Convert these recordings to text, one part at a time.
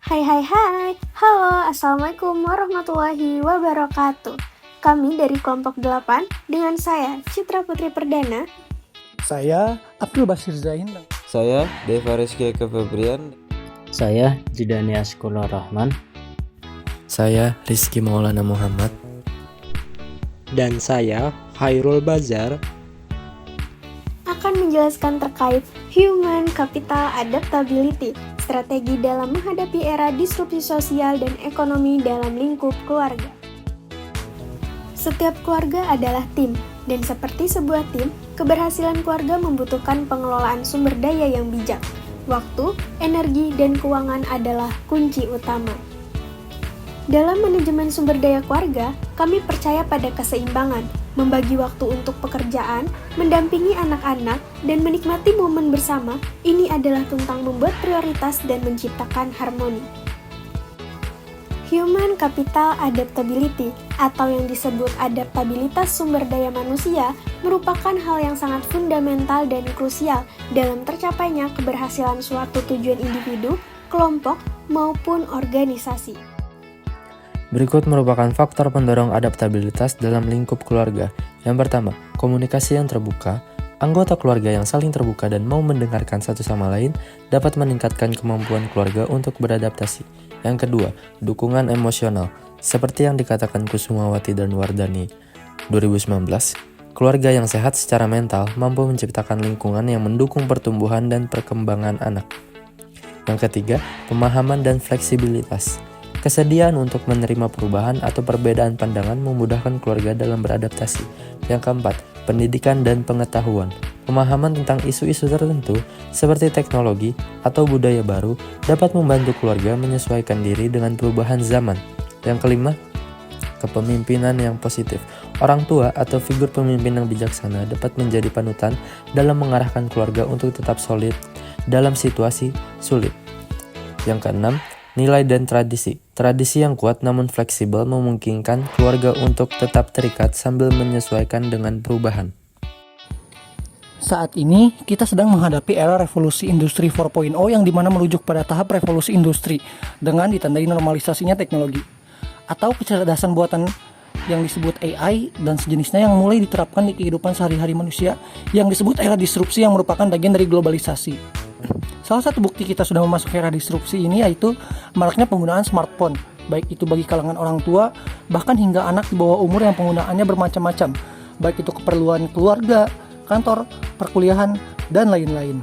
Hai hai hai, halo, assalamualaikum warahmatullahi wabarakatuh. Kami dari kelompok 8 dengan saya Citra Putri Perdana. Saya Abdul Basir Zain. Saya Deva Rizky Eka Febrian. Saya Jidani Askulur Rahman. Saya Rizky Maulana Muhammad. Dan saya Hairul Bazar Akan menjelaskan terkait Human Capital Adaptability, strategi dalam menghadapi era disrupsi sosial dan ekonomi dalam lingkup keluarga. Setiap keluarga adalah tim, dan seperti sebuah tim, keberhasilan keluarga membutuhkan pengelolaan sumber daya yang bijak. Waktu, energi, dan keuangan adalah kunci utama. Dalam manajemen sumber daya keluarga, kami percaya pada keseimbangan, membagi waktu untuk pekerjaan, mendampingi anak-anak, dan menikmati momen bersama. Ini adalah tentang membuat prioritas dan menciptakan harmoni. Human Capital Adaptability, atau yang disebut adaptabilitas sumber daya manusia, merupakan hal yang sangat fundamental dan krusial dalam tercapainya keberhasilan suatu tujuan individu, kelompok, maupun organisasi. Berikut merupakan faktor pendorong adaptabilitas dalam lingkup keluarga. Yang pertama, komunikasi yang terbuka. Anggota keluarga yang saling terbuka dan mau mendengarkan satu sama lain dapat meningkatkan kemampuan keluarga untuk beradaptasi. Yang kedua, dukungan emosional. Seperti yang dikatakan Kusumawati dan Wardani 2019, keluarga yang sehat secara mental mampu menciptakan lingkungan yang mendukung pertumbuhan dan perkembangan anak. Yang ketiga, pemahaman dan fleksibilitas. Kesediaan untuk menerima perubahan atau perbedaan pandangan memudahkan keluarga dalam beradaptasi. Yang keempat, pendidikan dan pengetahuan. Pemahaman tentang isu-isu tertentu seperti teknologi atau budaya baru dapat membantu keluarga menyesuaikan diri dengan perubahan zaman. Yang kelima, kepemimpinan yang positif. Orang tua atau figur pemimpin yang bijaksana dapat menjadi panutan dalam mengarahkan keluarga untuk tetap solid dalam situasi sulit. Yang keenam, nilai dan tradisi. Tradisi yang kuat namun fleksibel memungkinkan keluarga untuk tetap terikat sambil menyesuaikan dengan perubahan. Saat ini kita sedang menghadapi era revolusi industri 4.0 yang dimana merujuk pada tahap revolusi industri dengan ditandai normalisasinya teknologi atau kecerdasan buatan yang disebut AI dan sejenisnya yang mulai diterapkan di kehidupan sehari-hari manusia yang disebut era disrupsi yang merupakan bagian dari globalisasi. Salah satu bukti kita sudah memasuki era disrupsi ini yaitu maraknya penggunaan smartphone, baik itu bagi kalangan orang tua, bahkan hingga anak di bawah umur yang penggunaannya bermacam-macam, baik itu keperluan keluarga, kantor, perkuliahan, dan lain-lain.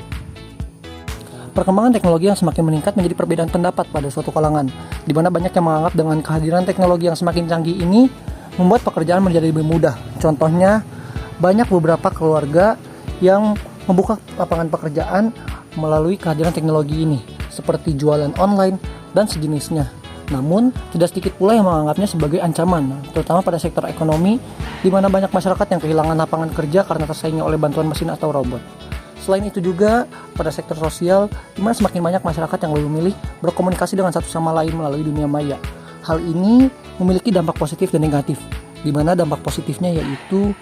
Perkembangan teknologi yang semakin meningkat menjadi perbedaan pendapat pada suatu kalangan, di mana banyak yang menganggap dengan kehadiran teknologi yang semakin canggih ini membuat pekerjaan menjadi lebih mudah. Contohnya, banyak beberapa keluarga yang membuka lapangan pekerjaan melalui kehadiran teknologi ini, seperti jualan online dan sejenisnya. Namun, tidak sedikit pula yang menganggapnya sebagai ancaman, terutama pada sektor ekonomi, di mana banyak masyarakat yang kehilangan lapangan kerja karena tersaingnya oleh bantuan mesin atau robot. Selain itu juga, pada sektor sosial, di mana semakin banyak masyarakat yang lebih memilih berkomunikasi dengan satu sama lain melalui dunia maya. Hal ini memiliki dampak positif dan negatif, di mana dampak positifnya yaitu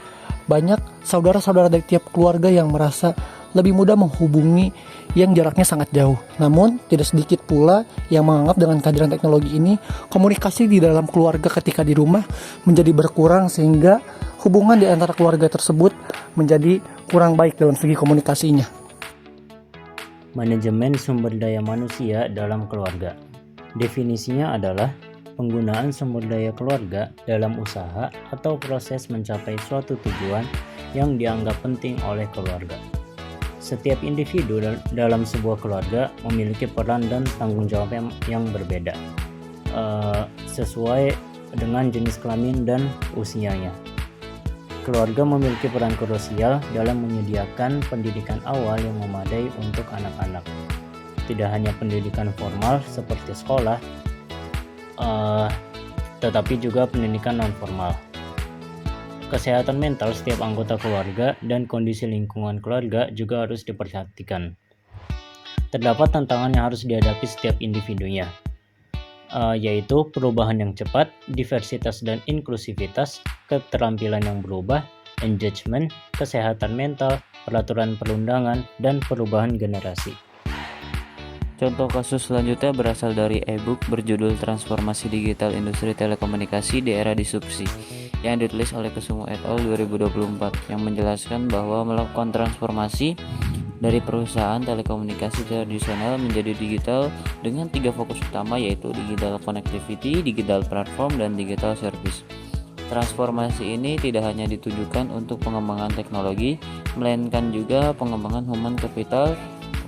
banyak saudara-saudara dari tiap keluarga yang merasa lebih mudah menghubungi yang jaraknya sangat jauh. Namun, tidak sedikit pula yang menganggap dengan kehadiran teknologi ini, komunikasi di dalam keluarga ketika di rumah menjadi berkurang sehingga hubungan di antara keluarga tersebut menjadi kurang baik dalam segi komunikasinya. Manajemen sumber daya manusia dalam keluarga. Definisinya adalah penggunaan sumber daya keluarga dalam usaha atau proses mencapai suatu tujuan yang dianggap penting oleh keluarga. Setiap individu dalam sebuah keluarga memiliki peran dan tanggung jawab yang berbeda sesuai dengan jenis kelamin dan usianya. Keluarga memiliki peran krusial dalam menyediakan pendidikan awal yang memadai untuk anak-anak. Tidak hanya pendidikan formal seperti sekolah, tetapi juga pendidikan non-formal. Kesehatan mental setiap anggota keluarga dan kondisi lingkungan keluarga juga harus diperhatikan. Terdapat tantangan yang harus dihadapi setiap individunya, yaitu perubahan yang cepat, diversitas dan inklusivitas, keterampilan yang berubah, engagement, kesehatan mental, peraturan perundangan, dan perubahan generasi. Contoh kasus selanjutnya berasal dari e-book berjudul Transformasi Digital Industri Telekomunikasi di Era Disrupsi yang ditulis oleh Kusumo et al. 2024 yang menjelaskan bahwa melakukan transformasi dari perusahaan telekomunikasi tradisional menjadi digital dengan 3 fokus utama, yaitu digital connectivity, digital platform, dan digital service. Transformasi ini tidak hanya ditujukan untuk pengembangan teknologi, melainkan juga pengembangan human capital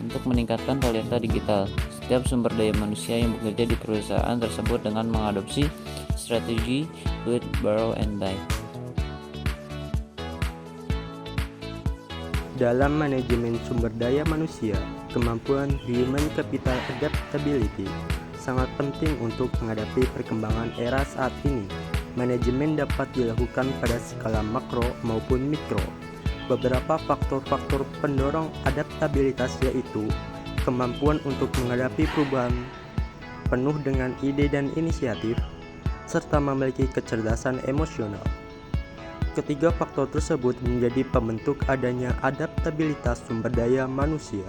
untuk meningkatkan talenta digital setiap sumber daya manusia yang bekerja di perusahaan tersebut dengan mengadopsi strategi build, borrow, and buy. Dalam manajemen sumber daya manusia, kemampuan human capital adaptability sangat penting untuk menghadapi perkembangan era saat ini. Manajemen dapat dilakukan pada skala makro maupun mikro. Beberapa faktor-faktor pendorong adaptabilitas yaitu kemampuan untuk menghadapi perubahan penuh dengan ide dan inisiatif, serta memiliki kecerdasan emosional. Ketiga faktor tersebut menjadi pembentuk adanya adaptabilitas sumber daya manusia.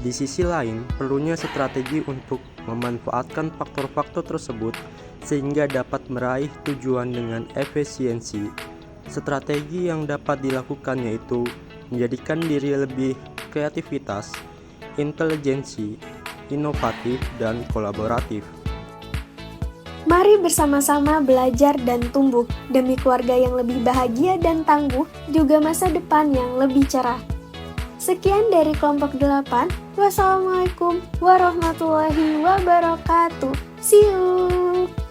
Di sisi lain, perlunya strategi untuk memanfaatkan faktor-faktor tersebut sehingga dapat meraih tujuan dengan efisiensi. Strategi yang dapat dilakukan yaitu menjadikan diri lebih kreativitas, intelijensi, inovatif, dan kolaboratif. Mari bersama-sama belajar dan tumbuh demi keluarga yang lebih bahagia dan tangguh, juga masa depan yang lebih cerah. Sekian dari kelompok 8. Wassalamualaikum warahmatullahi wabarakatuh. See you.